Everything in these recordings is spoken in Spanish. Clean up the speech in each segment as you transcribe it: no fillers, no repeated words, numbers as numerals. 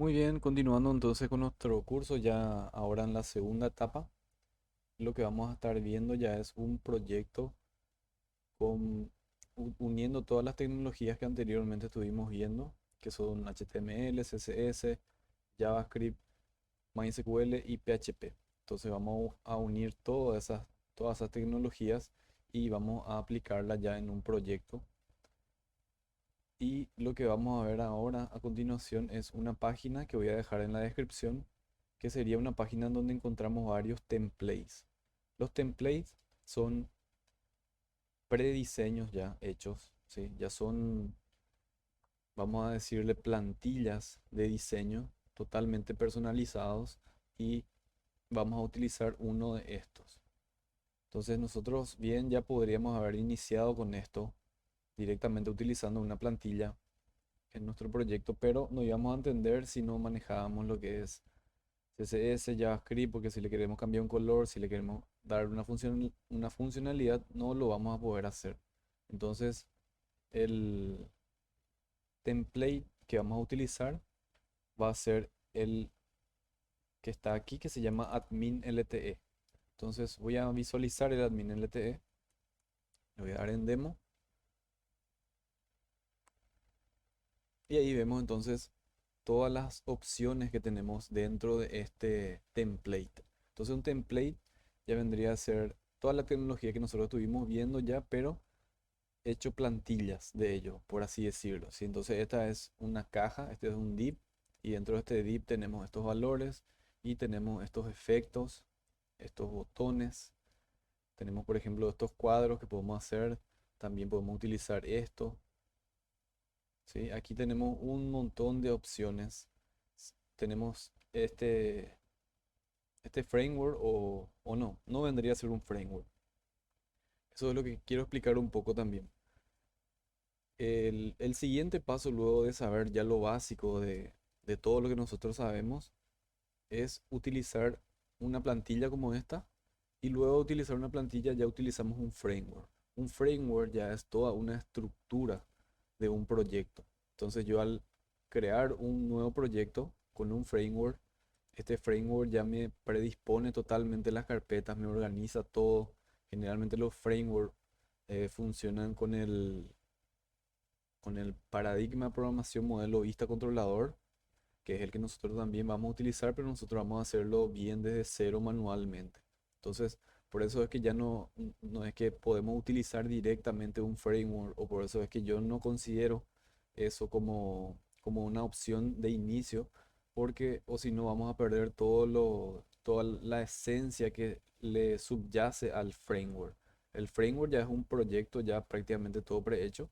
Muy bien, continuando entonces con nuestro curso, ya ahora en la segunda etapa, lo que vamos a estar viendo ya es un proyecto con, uniendo todas las tecnologías que anteriormente estuvimos viendo, que son HTML, CSS, JavaScript, MySQL y PHP. Entonces vamos a unir todas esas tecnologías y vamos a aplicarlas ya en un proyecto. Y lo que vamos a ver ahora a continuación es una página que voy a dejar en la descripción, que sería una página en donde encontramos varios templates. Los templates son prediseños ya hechos, ¿sí? Ya son, vamos a decirle, plantillas de diseño totalmente personalizados y vamos a utilizar uno de estos. Entonces nosotros bien ya podríamos haber iniciado con esto directamente utilizando una plantilla en nuestro proyecto, pero no íbamos a entender si no manejábamos lo que es CSS, JavaScript, porque si le queremos cambiar un color, si le queremos dar una funcionalidad, no lo vamos a poder hacer. Entonces, el template que vamos a utilizar va a ser el que está aquí, que se llama admin LTE. Entonces, voy a visualizar el admin LTE, le voy a dar en demo, y ahí vemos entonces todas las opciones que tenemos dentro de este template. Entonces un template ya vendría a ser toda la tecnología que nosotros estuvimos viendo ya, pero hecho plantillas de ello, por así decirlo. ¿Sí? Entonces esta es una caja, este es un div, y dentro de este div tenemos estos valores y tenemos estos efectos, estos botones. Tenemos, por ejemplo, estos cuadros que podemos hacer. También podemos utilizar esto. ¿Sí? Aquí tenemos un montón de opciones. Tenemos este framework o no, no vendría a ser un framework. Eso es lo que quiero explicar un poco también. El siguiente paso luego de saber ya lo básico de todo lo que nosotros sabemos es utilizar una plantilla como esta y luego de utilizar una plantilla ya utilizamos un framework. Un framework ya es toda una estructura de un proyecto. Entonces yo al crear un nuevo proyecto con un framework, este framework ya me predispone totalmente las carpetas, me organiza todo. Generalmente los frameworks funcionan con el paradigma de programación modelo vista controlador, que es el que nosotros también vamos a utilizar, pero nosotros vamos a hacerlo bien desde cero manualmente. Entonces, por eso es que ya no es que podemos utilizar directamente un framework, o por eso es que yo no considero eso como una opción de inicio, porque o si no vamos a perder toda la esencia que le subyace al framework. El framework ya es un proyecto ya prácticamente todo prehecho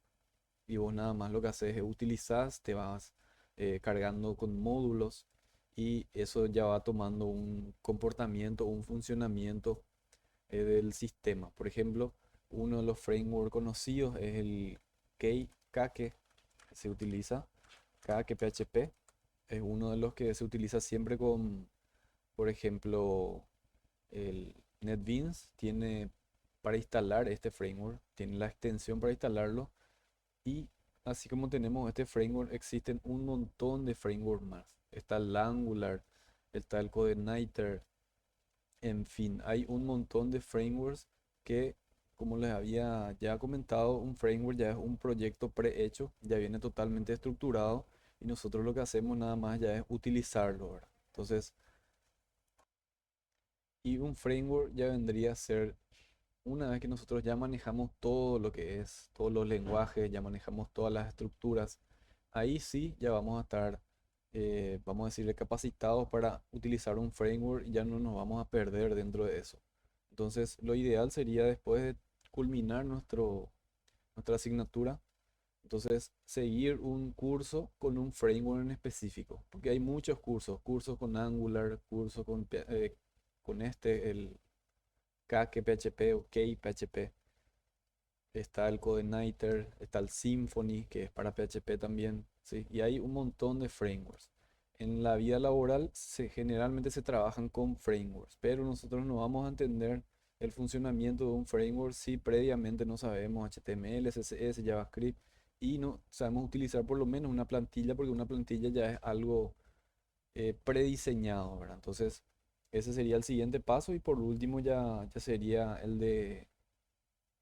y vos nada más lo que haces es utilizas, te vas cargando con módulos y eso ya va tomando un comportamiento, un funcionamiento del sistema. Por ejemplo, uno de los frameworks conocidos es el Kake, que se utiliza, Kake PHP, es uno de los que se utiliza siempre con, por ejemplo, el NetBeans tiene para instalar este framework, tiene la extensión para instalarlo y así como tenemos este framework, existen un montón de frameworks más. Está el Angular, está el CodeIgniter, en fin, hay un montón de frameworks que, como les había ya comentado, un framework ya es un proyecto prehecho, ya viene totalmente estructurado y nosotros lo que hacemos nada más ya es utilizarlo, ¿verdad? Entonces, y un framework ya vendría a ser una vez que nosotros ya manejamos todo lo que es, todos los lenguajes, ya manejamos todas las estructuras, ahí sí ya vamos a estar, vamos a decirle, capacitados para utilizar un framework y ya no nos vamos a perder dentro de eso. Entonces, lo ideal sería después de culminar nuestra asignatura, entonces seguir un curso con un framework en específico, porque hay muchos cursos, cursos con Angular, cursos con el Kake PHP o Kei PHP. Está el CodeIgniter, está el Symfony, que es para PHP también, ¿sí? Y hay un montón de frameworks. En la vida laboral generalmente se trabajan con frameworks, pero nosotros no vamos a entender el funcionamiento de un framework si previamente no sabemos HTML, CSS, JavaScript y no sabemos utilizar por lo menos una plantilla, porque una plantilla ya es algo, prediseñado, ¿verdad? Entonces, ese sería el siguiente paso y por último ya sería el de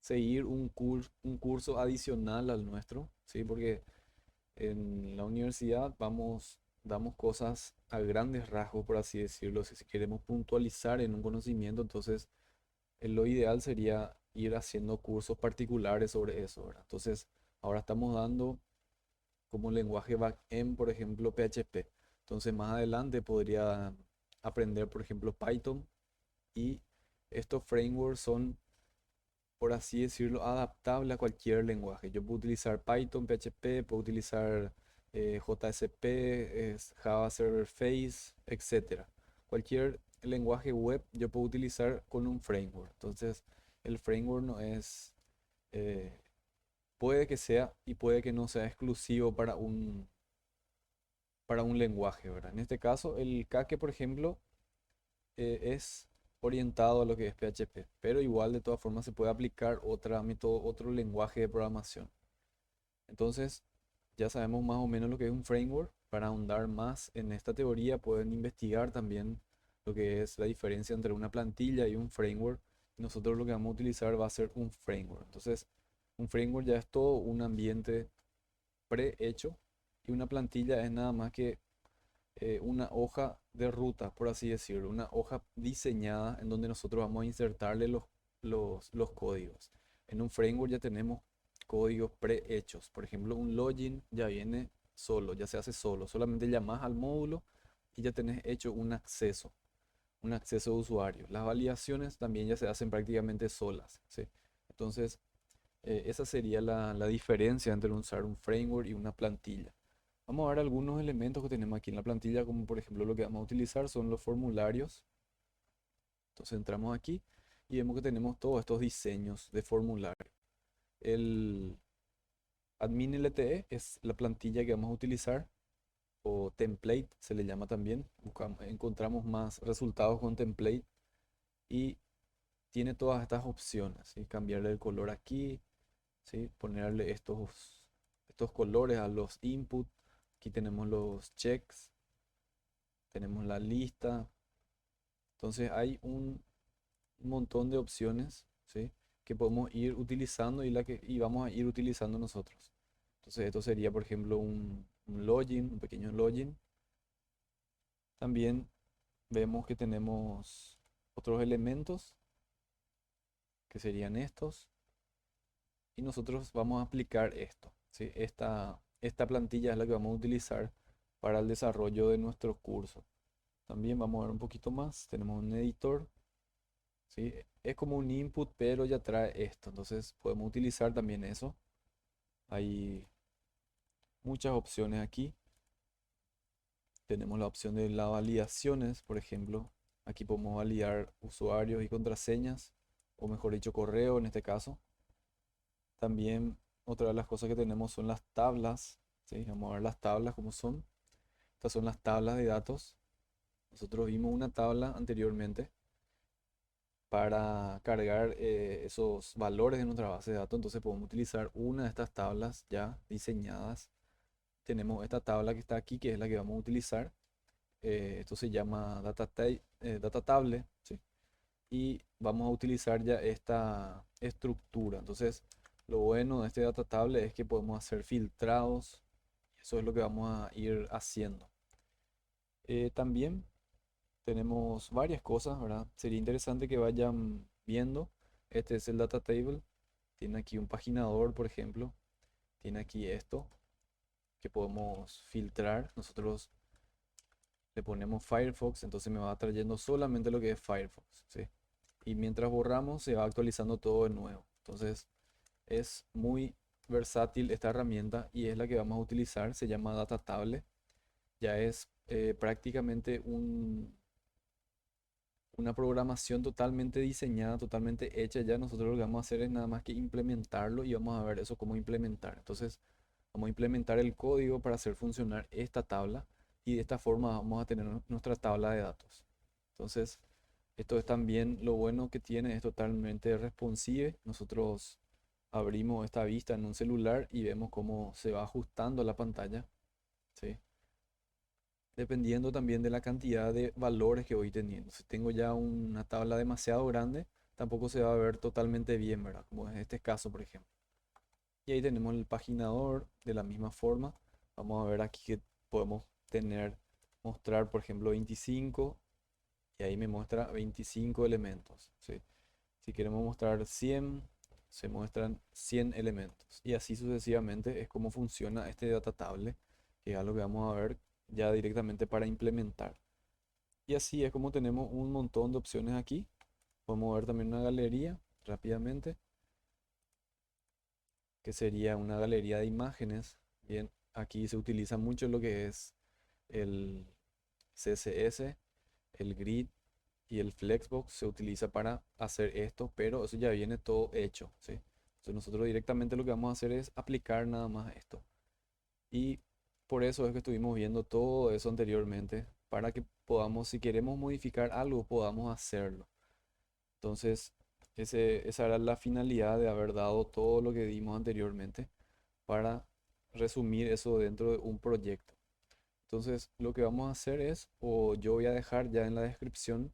seguir un curso adicional al nuestro, ¿sí? Porque en la universidad damos cosas a grandes rasgos, por así decirlo. Si queremos puntualizar en un conocimiento, entonces lo ideal sería ir haciendo cursos particulares sobre eso, ¿verdad? Entonces, ahora estamos dando como lenguaje backend, por ejemplo, PHP. Entonces, más adelante podría aprender, por ejemplo, Python y estos frameworks son, por así decirlo, adaptables a cualquier lenguaje. Yo puedo utilizar Python, PHP, puedo utilizar JSP, Java Server Face, etcétera. Cualquier lenguaje web yo puedo utilizar con un framework. Entonces, el framework no es, eh, puede que sea y puede que no sea exclusivo para un lenguaje, ¿verdad? En este caso, el Kake, por ejemplo, es orientado a lo que es PHP, pero igual de todas formas se puede aplicar otro lenguaje de programación. Entonces, ya sabemos más o menos lo que es un framework. Para ahondar más en esta teoría, pueden investigar también lo que es la diferencia entre una plantilla y un framework. Nosotros lo que vamos a utilizar va a ser un framework. Entonces, un framework ya es todo un ambiente prehecho y una plantilla es nada más que una hoja de ruta, por así decirlo, una hoja diseñada en donde nosotros vamos a insertarle los códigos. En un framework ya tenemos códigos prehechos. Por ejemplo, un login ya viene solo, ya se hace solo. Solamente llamas al módulo y ya tenés hecho un acceso de usuario. Las validaciones también ya se hacen prácticamente solas, ¿sí? Entonces, esa sería la diferencia entre usar un framework y una plantilla. Vamos a ver algunos elementos que tenemos aquí en la plantilla, como por ejemplo lo que vamos a utilizar son los formularios. Entonces entramos aquí y vemos que tenemos todos estos diseños de formulario. El admin LTE es la plantilla que vamos a utilizar, o template se le llama también. Encontramos más resultados con template y tiene todas estas opciones, ¿sí? Cambiarle el color aquí, ¿sí? Ponerle estos colores a los input. Aquí tenemos los checks, tenemos la lista. Entonces hay un montón de opciones, ¿sí? Que podemos ir utilizando y vamos a ir utilizando nosotros. Entonces esto sería, por ejemplo, un login, un pequeño login. También vemos que tenemos otros elementos que serían estos. Y nosotros vamos a aplicar esto, ¿sí? Esta plantilla es la que vamos a utilizar para el desarrollo de nuestro curso. También vamos a ver un poquito más. Tenemos un editor, ¿sí? Es como un input, pero ya trae esto. Entonces podemos utilizar también eso. Hay muchas opciones aquí. Tenemos la opción de las validaciones, por ejemplo. Aquí podemos validar usuarios y contraseñas, o mejor dicho, correo en este caso. También otra de las cosas que tenemos son las tablas, ¿sí? Vamos a ver las tablas como son. Estas son las tablas de datos. Nosotros vimos una tabla anteriormente para cargar esos valores de nuestra base de datos. Entonces podemos utilizar una de estas tablas ya diseñadas. Tenemos esta tabla que está aquí, que es la que vamos a utilizar. Esto se llama data table, ¿sí? Y vamos a utilizar ya esta estructura. Entonces, lo bueno de este data table es que podemos hacer filtrados. Eso es lo que vamos a ir haciendo. También tenemos varias cosas, ¿verdad? Sería interesante que vayan viendo. Este es el data table. Tiene aquí un paginador, por ejemplo. Tiene aquí esto que podemos filtrar. Nosotros le ponemos Firefox, entonces me va trayendo solamente lo que es Firefox, ¿sí? Y mientras borramos se va actualizando todo de nuevo. Entonces es muy versátil esta herramienta y es la que vamos a utilizar. Se llama Data Table. Ya es prácticamente una programación totalmente diseñada, totalmente hecha. Ya nosotros lo que vamos a hacer es nada más que implementarlo y vamos a ver eso cómo implementar. Entonces vamos a implementar el código para hacer funcionar esta tabla y de esta forma vamos a tener nuestra tabla de datos. Entonces, esto es también lo bueno que tiene, es totalmente responsive. Nosotros abrimos esta vista en un celular y vemos cómo se va ajustando la pantalla, ¿sí? dependiendo también de la cantidad de valores que voy teniendo. Si tengo ya una tabla demasiado grande, tampoco se va a ver totalmente bien, ¿verdad? Como en este caso, por ejemplo. Y ahí tenemos el paginador de la misma forma. Vamos a ver aquí que podemos tener, mostrar, por ejemplo, 25 y ahí me muestra 25 elementos, ¿sí? Si queremos mostrar 100, se muestran 100 elementos. Y así sucesivamente es como funciona este data table, que es algo que vamos a ver ya directamente para implementar. Y así es como tenemos un montón de opciones aquí. Podemos ver también una galería rápidamente, que sería una galería de imágenes. Bien, aquí se utiliza mucho lo que es el CSS, el grid y el Flexbox se utiliza para hacer esto, pero eso ya viene todo hecho, ¿sí? Entonces nosotros directamente lo que vamos a hacer es aplicar nada más esto. Y por eso es que estuvimos viendo todo eso anteriormente, para que podamos, si queremos modificar algo, podamos hacerlo. Entonces, esa era la finalidad de haber dado todo lo que dimos anteriormente para resumir eso dentro de un proyecto. Entonces, lo que vamos a hacer es, o yo voy a dejar ya en la descripción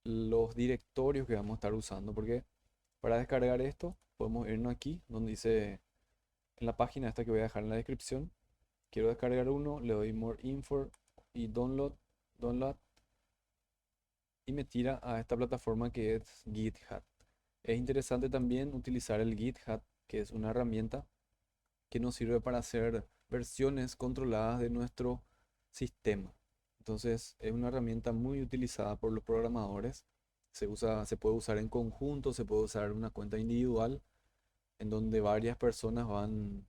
los directorios que vamos a estar usando, porque para descargar esto podemos irnos aquí donde dice en la página esta que voy a dejar en la descripción. Quiero descargar uno, le doy More Info y Download y me tira a esta plataforma que es GitHub. Es interesante también utilizar el GitHub, que es una herramienta que nos sirve para hacer versiones controladas de nuestro sistema. Entonces es una herramienta muy utilizada por los programadores. Se puede usar en conjunto, se puede usar una cuenta individual, en donde varias personas van,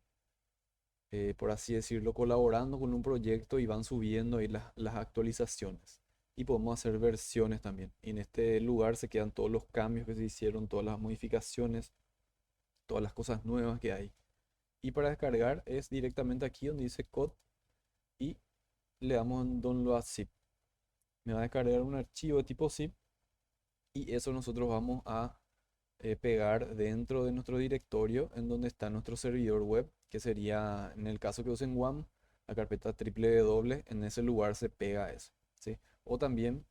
por así decirlo, colaborando con un proyecto y van subiendo ahí las actualizaciones. Y podemos hacer versiones también. Y en este lugar se quedan todos los cambios que se hicieron, todas las modificaciones, todas las cosas nuevas que hay. Y para descargar es directamente aquí donde dice code y le damos en download zip. Me va a descargar un archivo de tipo zip y eso nosotros vamos a pegar dentro de nuestro directorio en donde está nuestro servidor web, que sería, en el caso que usen WAM, la carpeta www, en ese lugar se pega eso, ¿sí? O también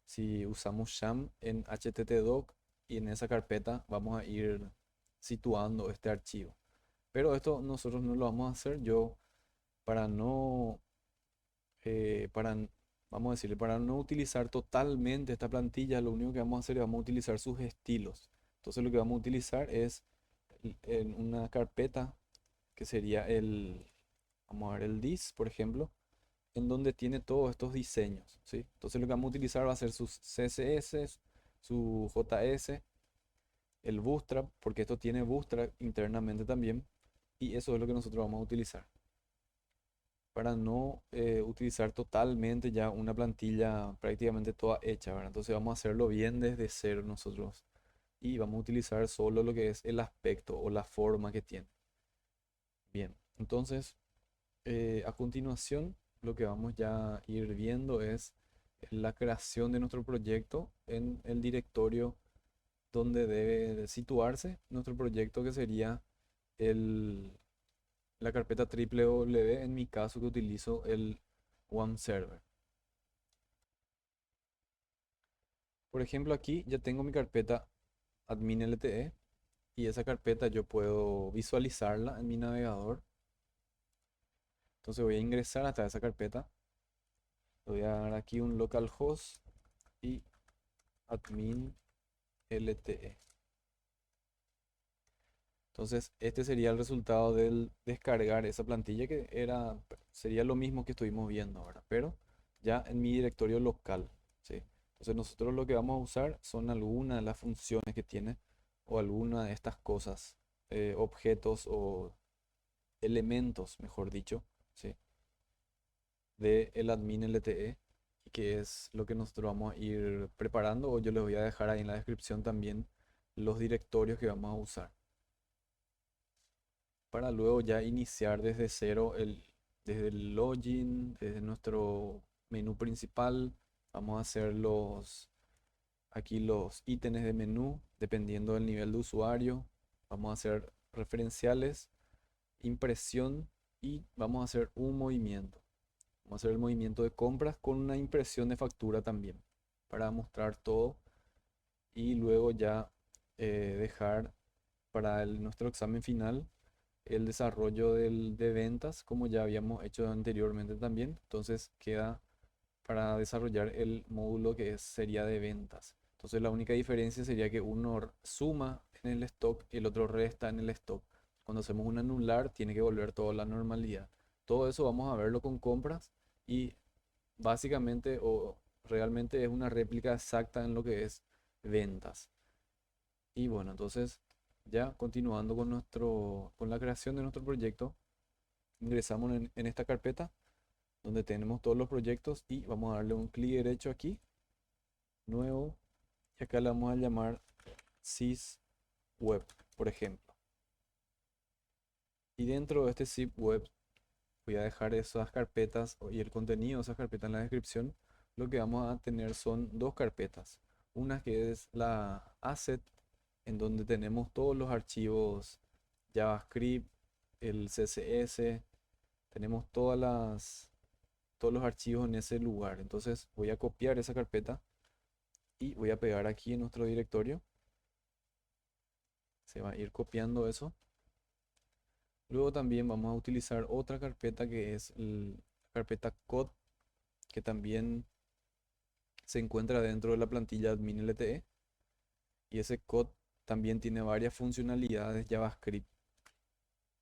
si usamos sham en httdoc y en esa carpeta vamos a ir situando este archivo. Pero esto nosotros no lo vamos a hacer. Yo para no, para, vamos a decirle, para no utilizar totalmente esta plantilla, lo único que vamos a hacer es vamos a utilizar sus estilos. Entonces lo que vamos a utilizar es en una carpeta que sería vamos a ver el dis, por ejemplo, en donde tiene todos estos diseños, ¿sí? Entonces lo que vamos a utilizar va a ser sus CSS, su JS, el Bootstrap, porque esto tiene Bootstrap internamente también, y eso es lo que nosotros vamos a utilizar para no utilizar totalmente ya una plantilla prácticamente toda hecha, ¿verdad? Entonces vamos a hacerlo bien desde cero nosotros y vamos a utilizar solo lo que es el aspecto o la forma que tiene. Bien, entonces a continuación lo que vamos ya a ir viendo es la creación de nuestro proyecto en el directorio donde debe de situarse nuestro proyecto, que sería el la carpeta www, en mi caso que utilizo el One Server. Por ejemplo, aquí ya tengo mi carpeta admin LTE y esa carpeta yo puedo visualizarla en mi navegador. Entonces voy a ingresar hasta esa carpeta. Le voy a dar aquí un localhost y admin LTE. Entonces este sería el resultado del descargar esa plantilla que sería lo mismo que estuvimos viendo ahora, pero ya en mi directorio local, ¿sí? Entonces nosotros lo que vamos a usar son algunas de las funciones que tiene o alguna de estas cosas, objetos o elementos, mejor dicho, ¿sí? De el admin LTE, que es lo que nosotros vamos a ir preparando, o yo les voy a dejar ahí en la descripción también los directorios que vamos a usar para luego ya iniciar desde cero desde el login, desde nuestro menú principal. Vamos a hacer aquí los ítems de menú dependiendo del nivel de usuario. Vamos a hacer referenciales, impresión y vamos a hacer un movimiento. Vamos a hacer el movimiento de compras con una impresión de factura también para mostrar todo y luego ya dejar para nuestro examen final el desarrollo de ventas como ya habíamos hecho anteriormente también. Entonces queda para desarrollar el módulo que sería de ventas. Entonces la única diferencia sería que uno suma en el stock y el otro resta en el stock. Cuando hacemos un anular tiene que volver toda la normalidad. Todo eso vamos a verlo con compras y básicamente o realmente es una réplica exacta en lo que es ventas. Y bueno, entonces ya continuando con la creación de nuestro proyecto, ingresamos en esta carpeta donde tenemos todos los proyectos y vamos a darle un clic derecho aquí, nuevo, y acá le vamos a llamar sys web, por ejemplo. Y dentro de este zip web voy a dejar esas carpetas y el contenido de esas carpetas en la descripción. Lo que vamos a tener son dos carpetas. Una que es la asset, en donde tenemos todos los archivos JavaScript, el CSS, tenemos todos los archivos en ese lugar. Entonces voy a copiar esa carpeta y voy a pegar aquí en nuestro directorio. Se va a ir copiando eso. Luego también vamos a utilizar otra carpeta que es la carpeta code, que también se encuentra dentro de la plantilla admin LTE. Y ese code también tiene varias funcionalidades JavaScript.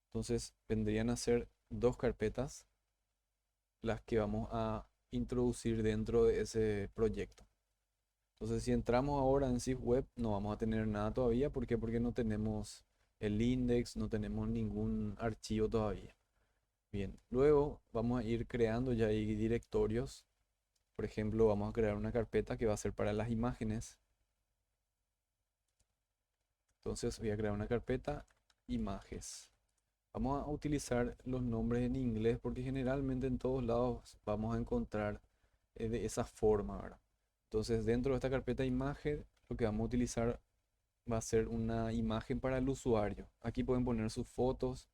Entonces vendrían a ser dos carpetas las que vamos a introducir dentro de ese proyecto. Entonces si entramos ahora en Zip Web no vamos a tener nada todavía. ¿Por qué? Porque no tenemos el index, no tenemos ningún archivo todavía. Bien, luego vamos a ir creando ya ahí directorios. Por ejemplo, vamos a crear una carpeta que va a ser para las imágenes. Entonces voy a crear una carpeta, imágenes. Vamos a utilizar los nombres en inglés porque generalmente en todos lados vamos a encontrar de esa forma, ¿verdad? Entonces dentro de esta carpeta imagen lo que vamos a utilizar va a ser una imagen para el usuario. Aquí pueden poner sus fotos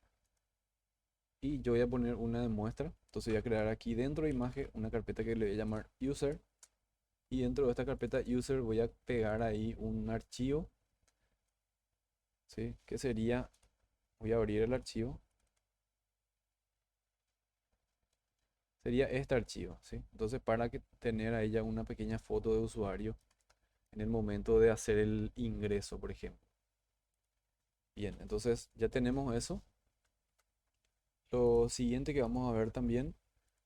y yo voy a poner una de muestra. Entonces voy a crear aquí dentro de imagen una carpeta que le voy a llamar user y dentro de esta carpeta user voy a pegar ahí un archivo, ¿sí? Que sería, voy a abrir el archivo, sería este archivo, ¿sí? Entonces para que tener ahí ya una pequeña foto de usuario en el momento de hacer el ingreso, por ejemplo. Bien, entonces ya tenemos eso. Lo siguiente que vamos a ver también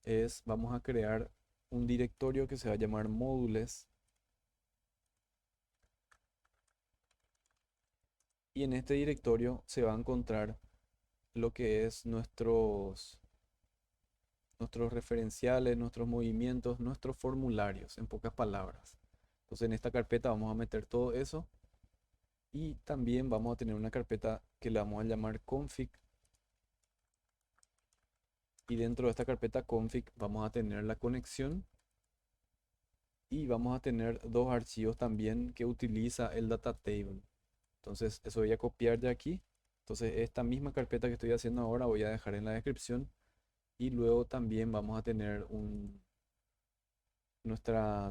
es, vamos a crear un directorio que se va a llamar módulos y en este directorio se va a encontrar lo que es nuestros referenciales, nuestros movimientos, nuestros formularios, en pocas palabras. Entonces en esta carpeta vamos a meter todo eso y también vamos a tener una carpeta que le vamos a llamar config y dentro de esta carpeta config vamos a tener la conexión y vamos a tener dos archivos también que utiliza el data table. Entonces eso voy a copiar de aquí. Entonces esta misma carpeta que estoy haciendo ahora voy a dejar en la descripción y luego también vamos a tener nuestra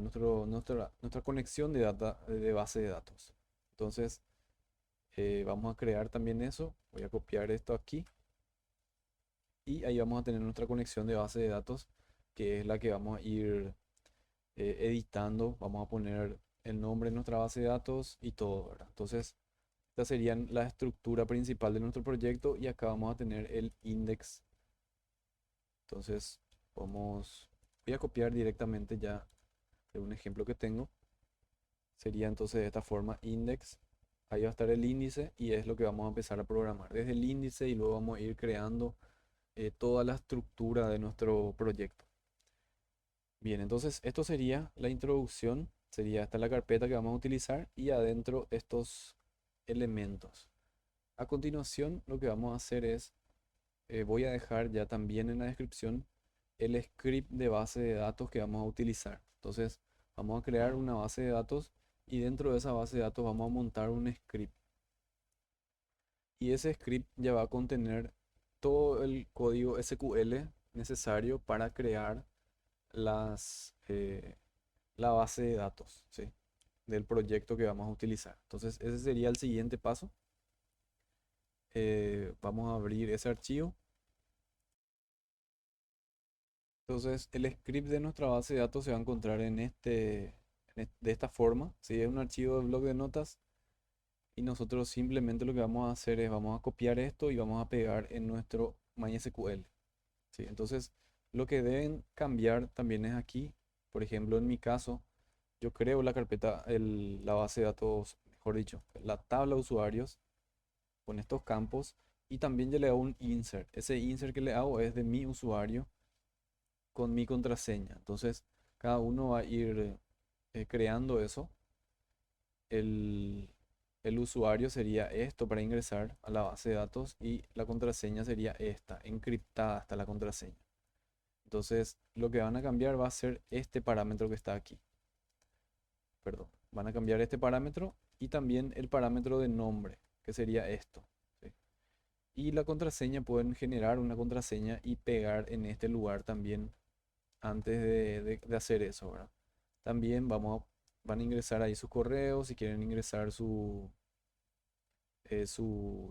conexión de data de base de datos. Entonces vamos a crear también eso. Voy a copiar esto aquí y ahí vamos a tener nuestra conexión de base de datos que es la que vamos a ir editando. Vamos a poner el nombre de nuestra base de datos y todo, ¿verdad? Entonces esta sería la estructura principal de nuestro proyecto y acá vamos a tener el index. Entonces voy a copiar directamente ya de un ejemplo que tengo. Sería entonces de esta forma index. Ahí va a estar el índice y es lo que vamos a empezar a programar desde el índice y luego vamos a ir creando toda la estructura de nuestro proyecto. Bien, entonces esto sería la introducción. Sería esta la carpeta que vamos a utilizar y adentro estos elementos. A continuación lo que vamos a hacer es, voy a dejar ya también en la descripción el script de base de datos que vamos a utilizar. Entonces vamos a crear una base de datos y dentro de esa base de datos vamos a montar un script. Y ese script ya va a contener todo el código SQL necesario para crear la base de datos, ¿sí? Del proyecto que vamos a utilizar. Entonces, ese sería el siguiente paso. Vamos a abrir ese archivo. Entonces, el script de nuestra base de datos se va a encontrar de esta forma. ¿Sí? Es un archivo de bloc de notas y nosotros simplemente lo que vamos a hacer es vamos a copiar esto y vamos a pegar en nuestro MySQL. ¿Sí? Entonces, lo que deben cambiar también es aquí. Por ejemplo, en mi caso, yo creo la carpeta, la base de datos, mejor dicho, la tabla de usuarios con estos campos y también yo le hago un insert. Ese insert que le hago es de mi usuario con mi contraseña. Entonces, cada uno va a ir creando eso. El, el usuario sería esto para ingresar a la base de datos y la contraseña sería esta, encriptada hasta la contraseña. Entonces, lo que van a cambiar va a ser este parámetro que está aquí. Perdón, van a cambiar este parámetro y también el parámetro de nombre, que sería esto. ¿Sí? Y la contraseña pueden generar una contraseña y pegar en este lugar también antes de hacer eso, ¿verdad? También van a ingresar ahí sus correos, si quieren ingresar su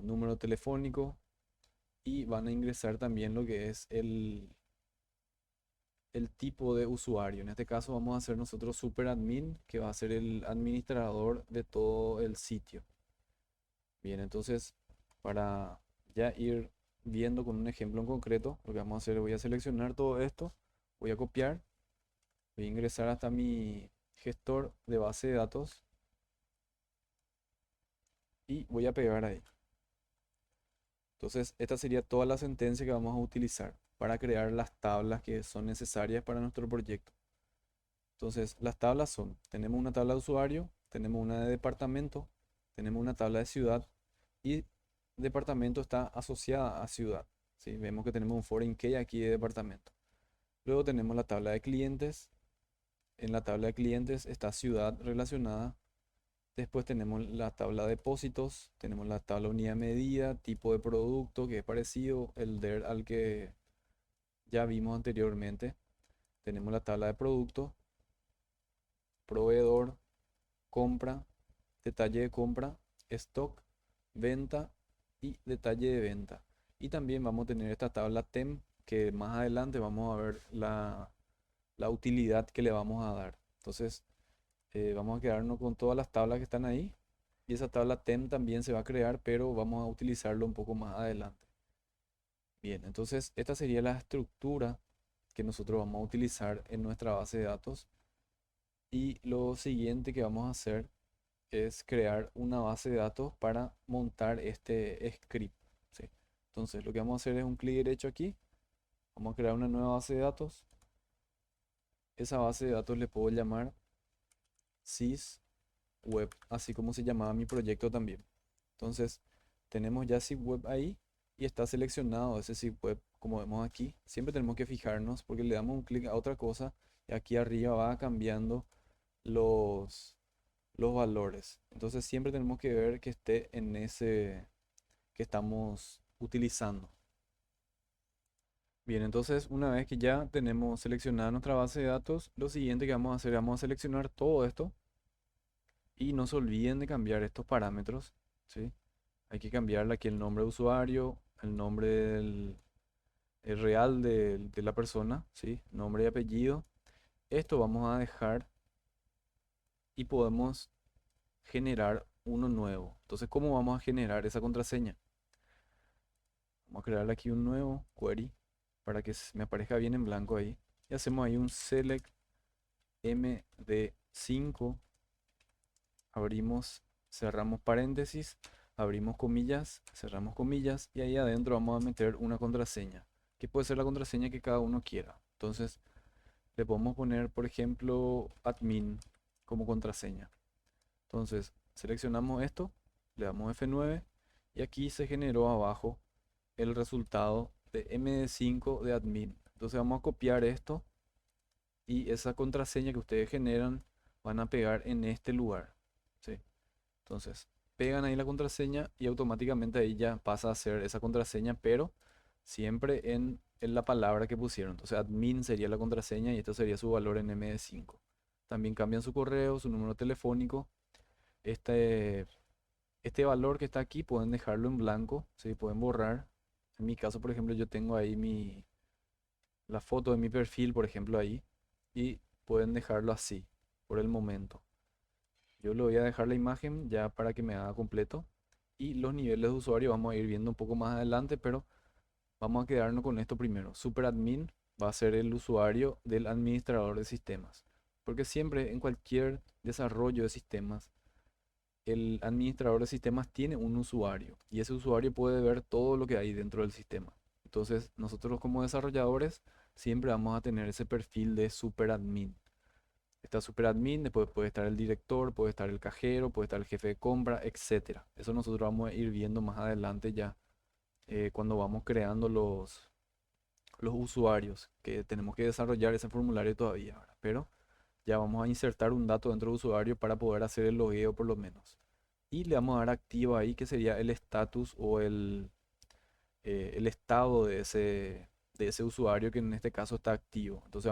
número telefónico y van a ingresar también lo que es el tipo de usuario. En este caso vamos a hacer nosotros superadmin, que va a ser el administrador de todo el sitio. Bien, entonces para ya ir viendo con un ejemplo en concreto, lo que vamos a hacer, voy a seleccionar todo esto, voy a copiar, voy a ingresar hasta mi gestor de base de datos y voy a pegar ahí. Entonces, esta sería toda la sentencia que vamos a utilizar para crear las tablas que son necesarias para nuestro proyecto. Entonces, las tablas son, tenemos una tabla de usuario, tenemos una de departamento, tenemos una tabla de ciudad y departamento está asociada a ciudad. ¿Sí? Vemos que tenemos un foreign key aquí de departamento. Luego tenemos la tabla de clientes. En la tabla de clientes está ciudad relacionada. Después tenemos la tabla de depósitos, tenemos la tabla unidad medida, tipo de producto que es parecido el DER al que ya vimos anteriormente. Tenemos la tabla de producto, proveedor, compra, detalle de compra, stock, venta y detalle de venta. Y también vamos a tener esta tabla TEM que más adelante vamos a ver la utilidad que le vamos a dar. Entonces vamos a quedarnos con todas las tablas que están ahí. Y esa tabla TEM también se va a crear, pero vamos a utilizarlo un poco más adelante. Bien, entonces esta sería la estructura que nosotros vamos a utilizar en nuestra base de datos. Y lo siguiente que vamos a hacer es crear una base de datos para montar este script. ¿Sí? Entonces lo que vamos a hacer es un clic derecho aquí. Vamos a crear una nueva base de datos. Esa base de datos le puedo llamar sysweb, así como se llamaba mi proyecto también. Entonces tenemos ya sysweb ahí y está seleccionado ese sysweb como vemos aquí. Siempre tenemos que fijarnos porque le damos un clic a otra cosa y aquí arriba va cambiando los, los valores. Entonces siempre tenemos que ver que esté en ese que estamos utilizando. Bien, entonces una vez que ya tenemos seleccionada nuestra base de datos, lo siguiente que vamos a hacer, vamos a seleccionar todo esto y no se olviden de cambiar estos parámetros, ¿sí? Hay que cambiarle aquí el nombre de usuario, el nombre el real de la persona, ¿sí? Nombre y apellido. Esto vamos a dejar y podemos generar uno nuevo. Entonces, ¿cómo vamos a generar esa contraseña? Vamos a crearle aquí un nuevo query para que me aparezca bien en blanco ahí. Y hacemos ahí un select md5. Abrimos, cerramos paréntesis, abrimos comillas, cerramos comillas y ahí adentro vamos a meter una contraseña, que puede ser la contraseña que cada uno quiera. Entonces, le podemos poner, por ejemplo, admin como contraseña. Entonces, seleccionamos esto, le damos F9 y aquí se generó abajo el resultado de MD5 de admin. Entonces vamos a copiar esto y esa contraseña que ustedes generan van a pegar en este lugar. ¿Sí? Entonces, pegan ahí la contraseña y automáticamente ahí ya pasa a ser esa contraseña, pero siempre en la palabra que pusieron. Entonces admin sería la contraseña y esto sería su valor en MD5. También cambian su correo, su número telefónico. Este, este valor que está aquí pueden dejarlo en blanco, ¿sí? Pueden borrar. En mi caso, por ejemplo, yo tengo ahí la foto de mi perfil, por ejemplo, ahí. Y pueden dejarlo así, por el momento. Yo le voy a dejar la imagen ya para que me haga completo. Y los niveles de usuario vamos a ir viendo un poco más adelante, pero vamos a quedarnos con esto primero. Superadmin va a ser el usuario del administrador de sistemas. Porque siempre en cualquier desarrollo de sistemas, el administrador de sistemas tiene un usuario y ese usuario puede ver todo lo que hay dentro del sistema. Entonces, nosotros como desarrolladores siempre vamos a tener ese perfil de superadmin. Está superadmin, después puede estar el director, puede estar el cajero, puede estar el jefe de compra, etcétera. Eso nosotros vamos a ir viendo más adelante ya cuando vamos creando los usuarios, que tenemos que desarrollar ese formulario todavía, ¿verdad? Pero ya vamos a insertar un dato dentro del usuario para poder hacer el logueo por lo menos. Y le vamos a dar activo ahí que sería el status o el estado de ese usuario que en este caso está activo. Entonces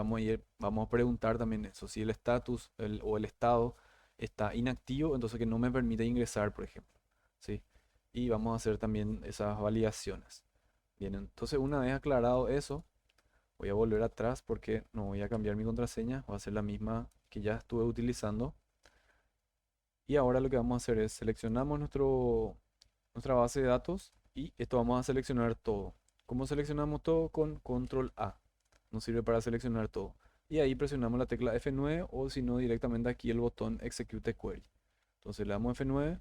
vamos a preguntar también eso, si el status o el estado está inactivo, entonces que no me permite ingresar, por ejemplo. ¿Sí? Y vamos a hacer también esas validaciones. Bien, entonces una vez aclarado eso, voy a volver atrás porque no voy a cambiar mi contraseña, va a ser la misma que ya estuve utilizando. Y ahora lo que vamos a hacer es seleccionamos nuestra base de datos y esto vamos a seleccionar todo. ¿Cómo seleccionamos todo? Con control A. Nos sirve para seleccionar todo. Y ahí presionamos la tecla F9 o si no directamente aquí el botón Execute Query. Entonces le damos F9.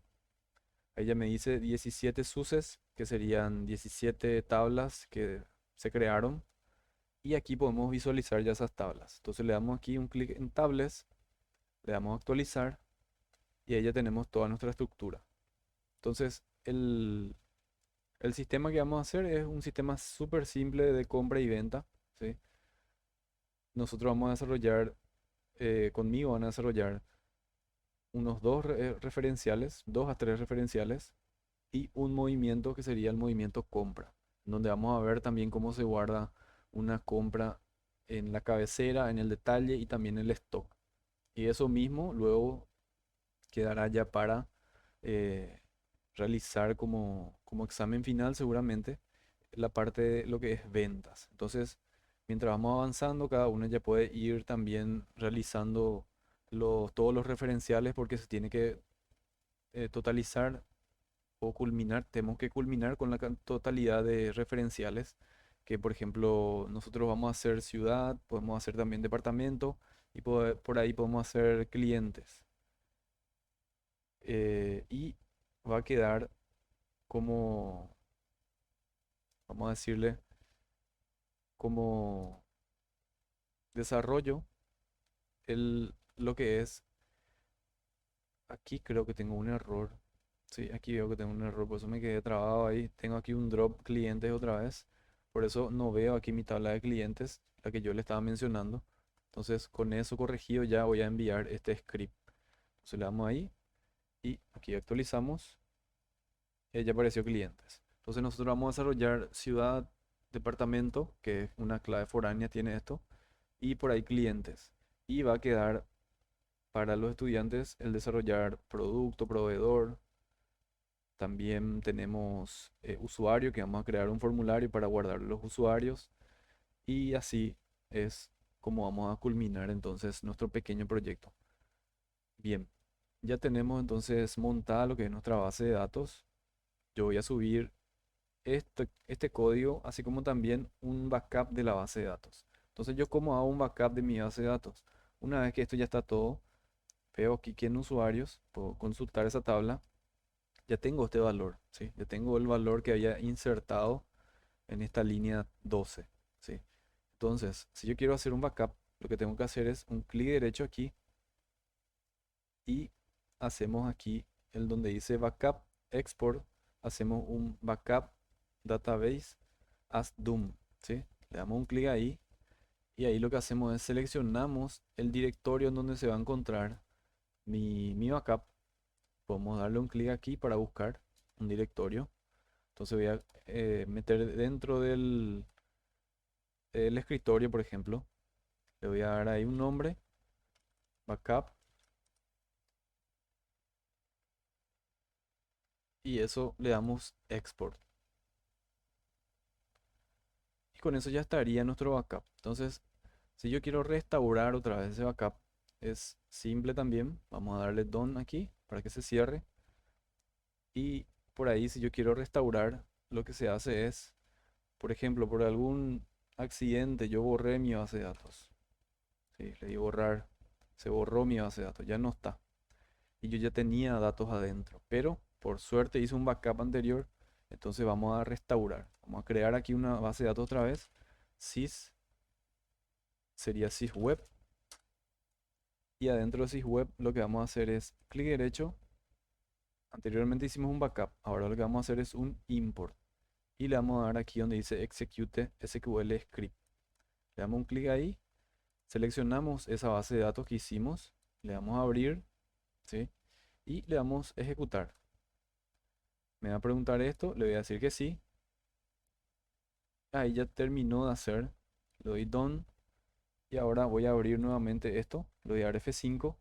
Ahí ya me dice 17 suces, que serían 17 tablas que se crearon. Y aquí podemos visualizar ya esas tablas. Entonces le damos aquí un clic en Tables, le damos a actualizar y ahí ya tenemos toda nuestra estructura. Entonces el sistema que vamos a hacer es un sistema súper simple de compra y venta, ¿sí? Nosotros vamos a desarrollar, conmigo van a desarrollar unos referenciales, 2 a 3 referenciales y un movimiento que sería el movimiento compra, donde vamos a ver también cómo se guarda una compra en la cabecera, en el detalle y también en el stock. Y eso mismo luego quedará ya para eh, realizar como examen final seguramente la parte de lo que es ventas. Entonces, mientras vamos avanzando, cada uno ya puede ir también realizando todos los referenciales porque se tiene que totalizar o culminar, tenemos que culminar con la totalidad de referenciales, que por ejemplo nosotros vamos a hacer ciudad, podemos hacer también departamento y por ahí podemos hacer clientes. Y va a quedar como, vamos a decirle, como desarrollo lo que es, aquí creo que tengo un error. Sí, aquí veo que tengo un error, por eso me quedé trabado ahí. Tengo aquí un drop clientes otra vez. Por eso no veo aquí mi tabla de clientes, la que yo le estaba mencionando. Entonces, con eso corregido ya voy a enviar este script. Entonces le damos ahí y aquí actualizamos. Ya apareció clientes. Entonces nosotros vamos a desarrollar ciudad, departamento, que es una clave foránea, tiene esto, y por ahí clientes. Y va a quedar para los estudiantes el desarrollar producto, proveedor. También tenemos usuario, que vamos a crear un formulario para guardar los usuarios. Y así es como vamos a culminar entonces nuestro pequeño proyecto. Bien, ya tenemos entonces montada lo que es nuestra base de datos. Yo voy a subir este código, así como también un backup de la base de datos. Entonces, ¿yo cómo hago un backup de mi base de datos? Una vez que esto ya está todo, veo aquí que en usuarios, puedo consultar esa tabla, ya tengo este valor, ¿sí? Ya tengo el valor que había insertado en esta línea 12, ¿sí? Entonces, si yo quiero hacer un backup, lo que tengo que hacer es un clic derecho aquí y hacemos aquí el donde dice backup export, hacemos un backup database as DOM, ¿sí? Le damos un clic ahí y ahí lo que hacemos es seleccionamos el directorio en donde se va a encontrar mi backup. Podemos darle un clic aquí para buscar un directorio. Entonces voy a meter dentro el escritorio, por ejemplo. Le voy a dar ahí un nombre, backup, y eso le damos export. Y con eso ya estaría nuestro backup. Entonces, si yo quiero restaurar otra vez ese backup, es simple también. Vamos a darle done aquí para que se cierre. Y por ahí, si yo quiero restaurar, lo que se hace es, por ejemplo, por algún accidente, yo borré mi base de datos. Sí, le di borrar, se borró mi base de datos, ya no está. Y yo ya tenía datos adentro, pero por suerte hice un backup anterior, entonces vamos a restaurar. Vamos a crear aquí una base de datos otra vez. Sys sería sysweb, y adentro de sysweb lo que vamos a hacer es clic derecho. Anteriormente hicimos un backup, ahora lo que vamos a hacer es un import. Y le vamos a dar aquí donde dice execute SQL script. Le damos un clic ahí, seleccionamos esa base de datos que hicimos, le damos a abrir, ¿sí? Y le damos ejecutar. Me va a preguntar esto, le voy a decir que sí. Ahí ya terminó de hacer. Le doy done. Y ahora voy a abrir nuevamente esto. Le voy a dar F5.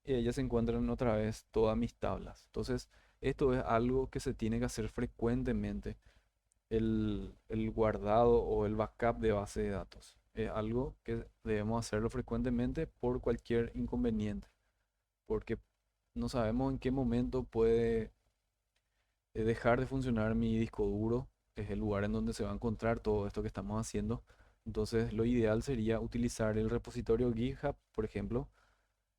Y ahí ya se encuentran otra vez todas mis tablas. Entonces, esto es algo que se tiene que hacer frecuentemente. El guardado o el backup de base de datos. Es algo que debemos hacerlo frecuentemente por cualquier inconveniente. Porque no sabemos en qué momento puede dejar de funcionar mi disco duro. Es el lugar en donde se va a encontrar todo esto que estamos haciendo. Entonces, lo ideal sería utilizar el repositorio GitHub, por ejemplo,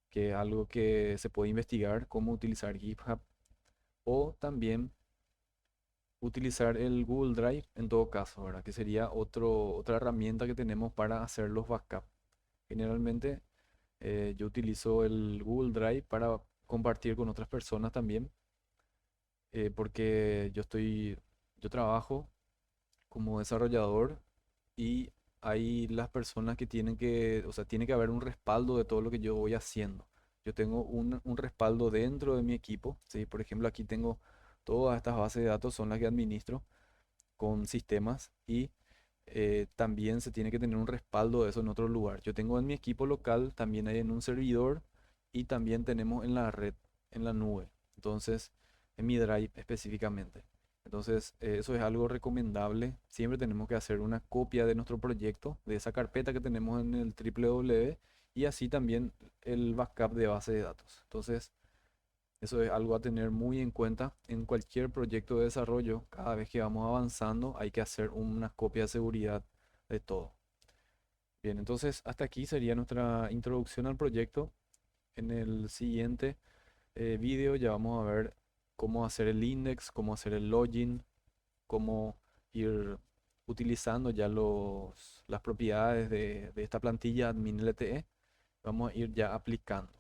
que es algo que se puede investigar cómo utilizar GitHub, o también utilizar el Google Drive en todo caso, ¿verdad? Que sería otra herramienta que tenemos para hacer los backups. Generalmente yo utilizo el Google Drive para compartir con otras personas también, porque yo trabajo como desarrollador, y hay las personas que tienen que, o sea, tiene que haber un respaldo de todo lo que yo voy haciendo. Yo tengo un respaldo dentro de mi equipo, ¿sí? Por ejemplo, aquí tengo todas estas bases de datos, son las que administro con sistemas, y también se tiene que tener un respaldo de eso en otro lugar. Yo tengo en mi equipo local, también hay en un servidor, y también tenemos en la red, en la nube. Entonces, en mi Drive específicamente. Entonces, eso es algo recomendable. Siempre tenemos que hacer una copia de nuestro proyecto, de esa carpeta que tenemos en el www, y así también el backup de base de datos. Entonces, eso es algo a tener muy en cuenta en cualquier proyecto de desarrollo. Cada vez que vamos avanzando, hay que hacer una copia de seguridad de todo. Bien, entonces hasta aquí sería nuestra introducción al proyecto. En el siguiente vídeo ya vamos a ver cómo hacer el index, cómo hacer el login, cómo ir utilizando ya las propiedades de esta plantilla admin LTE. Vamos a ir ya aplicando.